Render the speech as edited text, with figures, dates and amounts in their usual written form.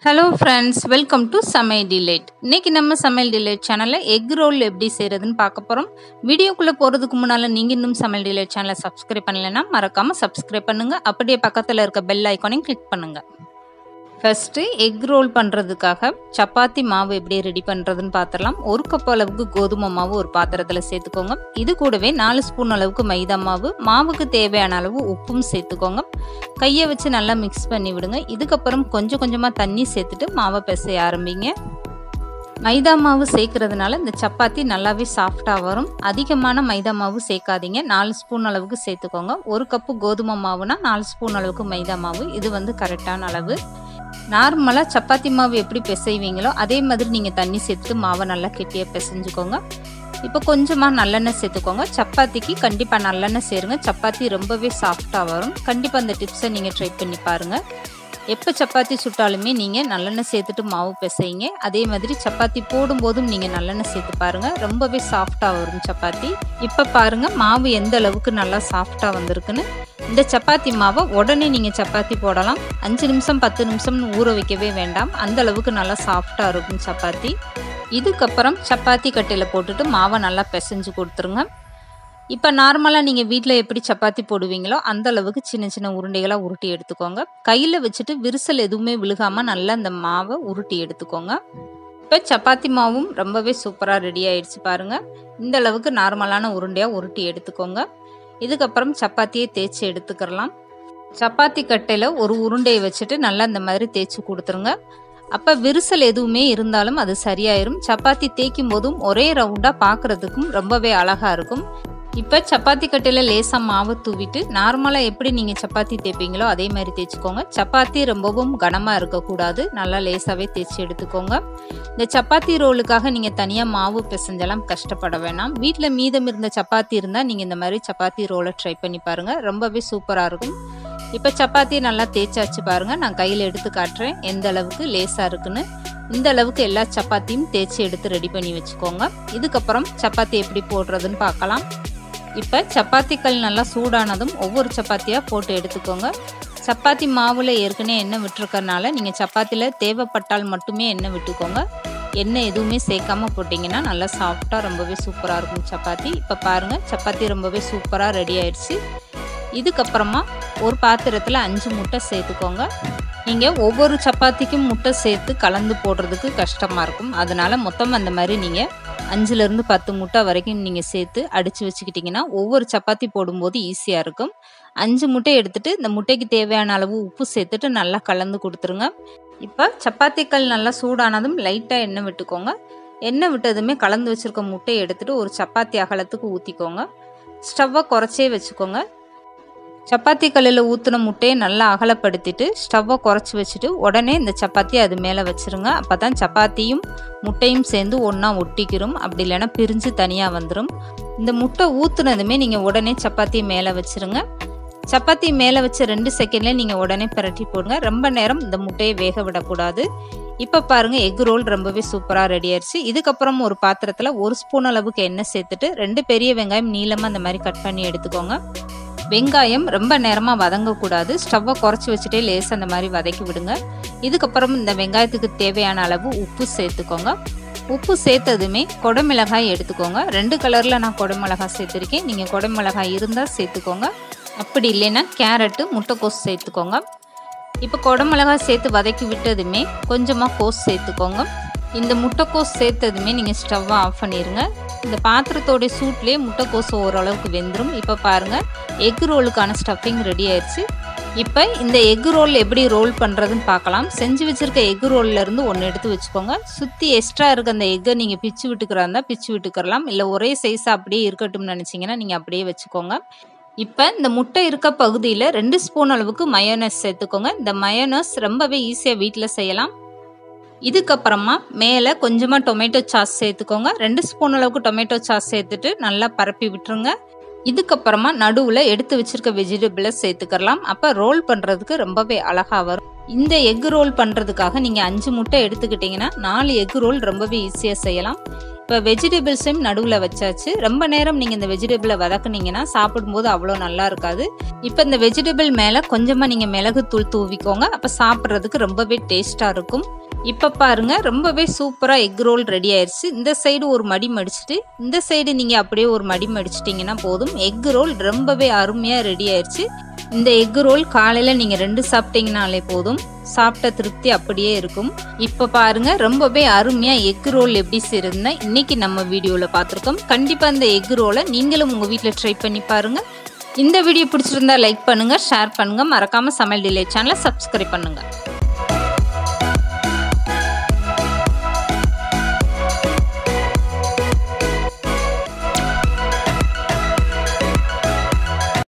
Hello friends, welcome to Samayal Delight. இன்னைக்கு நம்ம Samayal Delight சேனல்ல egg roll எப்படி செய்யறதுன்னு பார்க்க போறோம். வீடியோக்குள்ள போறதுக்கு முன்னால நீங்க இன்னும் Samayal Delight சேனலை subscribe பண்ணலனா மறக்காம subscribe பண்ணுங்க. அப்படியே பக்கத்துல இருக்க bell ஐகானையும் click பண்ணுங்க. First egg roll பண்றதுக்காக சப்பாத்தி மாவு எப்படி ரெடி பண்றதுன்னு பார்த்தறலாம். 1 கப் அளவுக்கு கோதுமை மாவு ஒரு பாத்திரத்துல சேர்த்துக்கோங்க. இது கூடவே 4 ஸ்பூன் அளவுக்கு மைதா மாவு, மாவுக்கு தேவையான அளவு உப்பும் சேர்த்துக்கோங்க. கையை வச்சு நல்லா மிக்ஸ் பண்ணி விடுங்க. இதுக்கு அப்புறம் கொஞ்சம் கொஞ்சமா தண்ணி சேர்த்துட்டு மாவை பிசைய ஆரம்பிங்க. மைதா மாவு சேர்க்கறதுனால இந்த சப்பாத்தி நல்லாவே சாஃப்டா வரும். அதிகமான மைதா மாவு சேர்க்காதீங்க. 4 ஸ்பூன் அளவுக்கு சேர்த்துக்கோங்க. 1 கப் கோதுமை மாவுனா 4 ஸ்பூன் அளவுக்கு மைதா மாவு. இது வந்து கரெக்டான அளவு. நார்மலா சப்பாத்தி மாவு எப்படி பிசைவீங்களோ அதே மாதிரி நீங்க தண்ணி சேர்த்துட்டு மாவை நல்லா கெட்டியா பிசைஞ்சுக்கோங்க. இப்போ கொஞ்சமா நல்லெண்ணெய் சேர்த்துக்கோங்க. சப்பாத்திக்கு கண்டிப்பா நல்லெண்ணெய் சேருங்க. சப்பாத்தி ரொம்பவே சாஃப்டா வரும். கண்டிப்பா அந்த டிப்ஸை நீங்க ட்ரை பண்ணி பாருங்க. எப்போ சப்பாத்தி சுட்டாலுமே நீங்கள் நல்லெண்ணெய் சேர்த்துட்டு மாவு பிசைங்க. அதே மாதிரி சப்பாத்தி போடும்போதும் நீங்கள் நல்லெண்ணெய் சேர்த்து பாருங்கள். ரொம்பவே சாஃப்டாக வரும் சப்பாத்தி. இப்போ பாருங்கள் மாவு எந்த அளவுக்கு நல்லா சாஃப்டாக வந்திருக்குன்னு. இந்த சப்பாத்தி மாவை உடனே நீங்கள் சப்பாத்தி போடலாம். 5 நிமிஷம் 10 நிமிஷம்னு ஊற வைக்கவே வேண்டாம். அந்த அளவுக்கு நல்லா சாஃப்டாக இருக்கும் சப்பாத்தி. இதுக்கப்புறம் சப்பாத்தி கட்டையில் போட்டுட்டு மாவை நல்லா பிசைஞ்சு கொடுத்துருங்க. இப்போ நார்மலாக நீங்கள் வீட்டில் எப்படி சப்பாத்தி போடுவீங்களோ அந்த அளவுக்கு சின்ன சின்ன உருண்டைகளாக உருட்டி எடுத்துக்கோங்க. கையில் வச்சுட்டு விரிசல் எதுவுமே விழுகாமல் நல்லா அந்த மாவை உருட்டி எடுத்துக்கோங்க. இப்போ சப்பாத்தி மாவும் ரொம்பவே சூப்பராக ரெடி ஆயிடுச்சு பாருங்கள். இந்த அளவுக்கு நார்மலான உருண்டையாக உருட்டி எடுத்துக்கோங்க. இதுக்கப்புறம் சப்பாத்தியை தேய்ச்சி எடுத்துக்கிறலாம். சப்பாத்தி கட்டையில் ஒரு உருண்டையை வச்சுட்டு நல்லா இந்த மாதிரி தேய்ச்சி கொடுத்துருங்க. அப்போ விரிசல் எதுவுமே இருந்தாலும் அது சரியாயிரும். சப்பாத்தி தேய்க்கும் போதும் ஒரே ரவுண்டாக பார்க்குறதுக்கும் ரொம்பவே அழகாக இருக்கும். இப்போ சப்பாத்தி கட்டையில் லேசாக மாவு தூவிட்டு நார்மலாக எப்படி நீங்கள் சப்பாத்தி தேய்ப்பீங்களோ அதே மாதிரி தேய்ச்சிக்கோங்க. சப்பாத்தி ரொம்பவும் கனமாக இருக்கக்கூடாது. நல்லா லேசாகவே தேய்ச்சி எடுத்துக்கோங்க. இந்த சப்பாத்தி ரோலுக்காக நீங்கள் தனியாக மாவு பிசைஞ்செல்லாம் கஷ்டப்பட வேணாம். வீட்டில் மீதம் இருந்த சப்பாத்தி இருந்தால் நீங்கள் இந்த மாதிரி சப்பாத்தி ரோலை ட்ரை பண்ணி பாருங்கள். ரொம்பவே சூப்பராக இருக்கும். இப்போ சப்பாத்தியை நல்லா தேய்ச்சாச்சு பாருங்கள். நான் கையில் எடுத்து காட்டுறேன் எந்த அளவுக்கு லேசாக இருக்குன்னு. இந்த அளவுக்கு எல்லா சப்பாத்தியும் தேய்ச்சி எடுத்து ரெடி பண்ணி வச்சுக்கோங்க. இதுக்கப்புறம் சப்பாத்தி எப்படி போடுறதுன்னு பார்க்கலாம். இப்போ சப்பாத்திகள் நல்லா சூடானதும் ஒவ்வொரு சப்பாத்தியாக போட்டு எடுத்துக்கோங்க. சப்பாத்தி மாவில் ஏற்கனவே எண்ணெய் விட்டுருக்கறனால நீங்கள் சப்பாத்தியில் தேவைப்பட்டால் மட்டுமே எண்ணெய் விட்டுக்கோங்க. எண்ணெய் எதுவுமே சேர்க்காம போட்டிங்கன்னா நல்லா சாஃப்டாக ரொம்பவே சூப்பராக இருக்கும் சப்பாத்தி. இப்போ பாருங்கள் சப்பாத்தி ரொம்பவே சூப்பராக ரெடி ஆயிடுச்சு. இதுக்கப்புறமா ஒரு பாத்திரத்தில் 5 முட்டை சேர்த்துக்கோங்க. நீங்கள் ஒவ்வொரு சப்பாத்திக்கும் முட்டை சேர்த்து கலந்து போடுறதுக்கு கஷ்டமாக இருக்கும். அதனால் மொத்தம் அந்த மாதிரி நீங்கள் 5லேருந்து 10 முட்டை வரைக்கும் நீங்கள் சேர்த்து அடித்து வச்சுக்கிட்டிங்கன்னா ஒவ்வொரு சப்பாத்தி போடும்போது ஈஸியாக இருக்கும். 5 முட்டை எடுத்துகிட்டு இந்த முட்டைக்கு தேவையான அளவு உப்பு சேர்த்துட்டு நல்லா கலந்து கொடுத்துருங்க. இப்போ சப்பாத்திகள் நல்லா சூடானதும் லைட்டாக எண்ணெய் விட்டுக்கோங்க. எண்ணெய் விட்டதுமே கலந்து வச்சுருக்க முட்டையை எடுத்துகிட்டு ஒரு சப்பாத்தி அகலத்துக்கு ஊற்றிக்கோங்க. ஸ்டவ்வை குறைச்சே வச்சுக்கோங்க. சப்பாத்தி கல்லில் ஊற்றின முட்டையை நல்லா அகலப்படுத்திட்டு ஸ்டவ்வை குறைச்சி வச்சுட்டு உடனே இந்த சப்பாத்தி அது மேலே வச்சுருங்க. அப்போ தான் சப்பாத்தியும் முட்டையும் சேர்ந்து ஒன்றா ஒட்டிக்கிறோம். அப்படி இல்லைன்னா பிரிஞ்சு தனியாக வந்துடும். இந்த முட்டை ஊற்றுனதுமே நீங்கள் உடனே சப்பாத்தி மேலே வச்சுருங்க. சப்பாத்தி மேலே வச்சு 2 செகண்ட்லேயே நீங்கள் உடனே பிரட்டி போடுங்க. ரொம்ப நேரம் இந்த முட்டையை வேக விடக்கூடாது. இப்போ பாருங்கள் எக் ரோல் ரொம்பவே சூப்பராக ரெடி ஆயிடுச்சு. இதுக்கப்புறம் ஒரு பாத்திரத்தில் 1 ஸ்பூன் அளவுக்கு எண்ணெய் சேர்த்துட்டு 2 பெரிய வெங்காயம் நீளமாக அந்த மாதிரி கட் பண்ணி எடுத்துக்கோங்க. வெங்காயம் ரொம்ப நேரமாக வதங்கக்கூடாது. ஸ்டவ்வை குறைச்சி வச்சுட்டே லேசாக அந்த மாதிரி வதக்கி விடுங்க. இதுக்கப்புறம் இந்த வெங்காயத்துக்கு தேவையான அளவு உப்பு சேர்த்துக்கோங்க. உப்பு சேர்த்ததுமே குடமிளகாய் எடுத்துக்கோங்க. 2 கலரில் நான் குடமிளகாய் சேர்த்துருக்கேன். நீங்கள் குடமிளகாய் இருந்தால் சேர்த்துக்கோங்க. அப்படி இல்லைன்னா கேரட்டு முட்டைக்கோஸ் சேர்த்துக்கோங்க. இப்போ குடமிளகாய் சேர்த்து வதக்கி விட்டதுமே கொஞ்சமாக கோஸ் சேர்த்துக்கோங்க. இந்த முட்டைக்கோஸ் சேர்த்ததுமே நீங்கள் ஸ்டவ்வை ஆஃப் பண்ணிடுங்க. இந்த பாத்திரத்தோடைய சூட்லேயே முட்டைக்கோஸ் ஓரளவுக்கு வெந்துடும். இப்போ பாருங்கள் எக் ரோலுக்கான ஸ்டஃபிங் ரெடி ஆயிடுச்சு. இப்போ இந்த எக் ரோல் எப்படி ரோல் பண்ணுறதுன்னு பார்க்கலாம். செஞ்சு வச்சுருக்க எக் ரோல்லேருந்து ஒன்று எடுத்து வச்சுக்கோங்க. சுற்றி எக்ஸ்ட்ரா இருக்க அந்த எக்கை நீங்கள் பிச்சு விட்டுக்கிறதா பிச்சு விட்டுக்கிறலாம். இல்லை ஒரே சைஸாக அப்படியே இருக்கட்டும்னு நினச்சிங்கன்னா நீங்கள் அப்படியே வச்சுக்கோங்க. இப்போ இந்த முட்டை இருக்க பகுதியில் 2 ஸ்பூன் அளவுக்கு மயோனஸ் சேர்த்துக்கோங்க. இந்த மயோனஸ் ரொம்பவே ஈஸியாக வீட்டில் செய்யலாம். இதுக்கப்புறமா மேலே கொஞ்சமாக டொமேட்டோ சாஸ் சேர்த்துக்கோங்க. 2 ஸ்பூன் அளவுக்கு டொமேட்டோ சாஸ் சேர்த்துட்டு நல்லா பரப்பி விட்டுருங்க. இதுக்கப்புறமா நடுவில் எடுத்து வச்சிருக்க வெஜிடபிளை சேர்த்துக்கலாம். அப்போ ரோல் பண்ணுறதுக்கு ரொம்பவே அழகாக வரும். இந்த எக் ரோல் பண்ணுறதுக்காக நீங்கள் 5 முட்டை எடுத்துக்கிட்டிங்கன்னா 4 எக் ரோல் ரொம்பவே ஈஸியாக செய்யலாம். இப்போ வெஜிடபிள்ஸையும் நடுவில் வச்சாச்சு. ரொம்ப நேரம் நீங்கள் இந்த வெஜிடபிளை வதக்குனீங்கன்னா சாப்பிடும்போது அவ்வளோ நல்லா இருக்காது. இப்போ இந்த வெஜிடபிள் மேலே கொஞ்சமாக நீங்கள் மிளகுத்தூள் தூவிக்கோங்க. அப்போ சாப்பிட்றதுக்கு ரொம்பவே டேஸ்ட்டாக இருக்கும். இப்போ பாருங்கள், ரொம்பவே சூப்பராக எக் ரோல் ரெடி ஆயிடுச்சு. இந்த சைடு ஒரு மடி மடிச்சுட்டு இந்த சைடு நீங்கள் அப்படியே ஒரு மடி மடிச்சிட்டிங்கன்னா போதும். எக் ரோல் ரொம்பவே அருமையாக ரெடி ஆயிடுச்சு. இந்த எக் ரோல் காலையில் நீங்கள் 2 சாப்பிட்டீங்கனாலே போதும். சாப்பிட்ட திருப்தி அப்படியே இருக்கும். இப்போ பாருங்க, ரொம்பவே அருமையாக எக் ரோல் எப்படி செய்யறதுன்னா இன்னைக்கு நம்ம வீடியோவில் பார்த்துருக்கோம். கண்டிப்பாக இந்த எக் ரோலை நீங்களும் உங்கள் வீட்டில் ட்ரை பண்ணி பாருங்க. இந்த வீடியோ பிடிச்சிருந்தா லைக் பண்ணுங்க, ஷேர் பண்ணுங்க, மறக்காம சமையல் டிலைட் சேனலை சப்ஸ்கிரைப் பண்ணுங்க.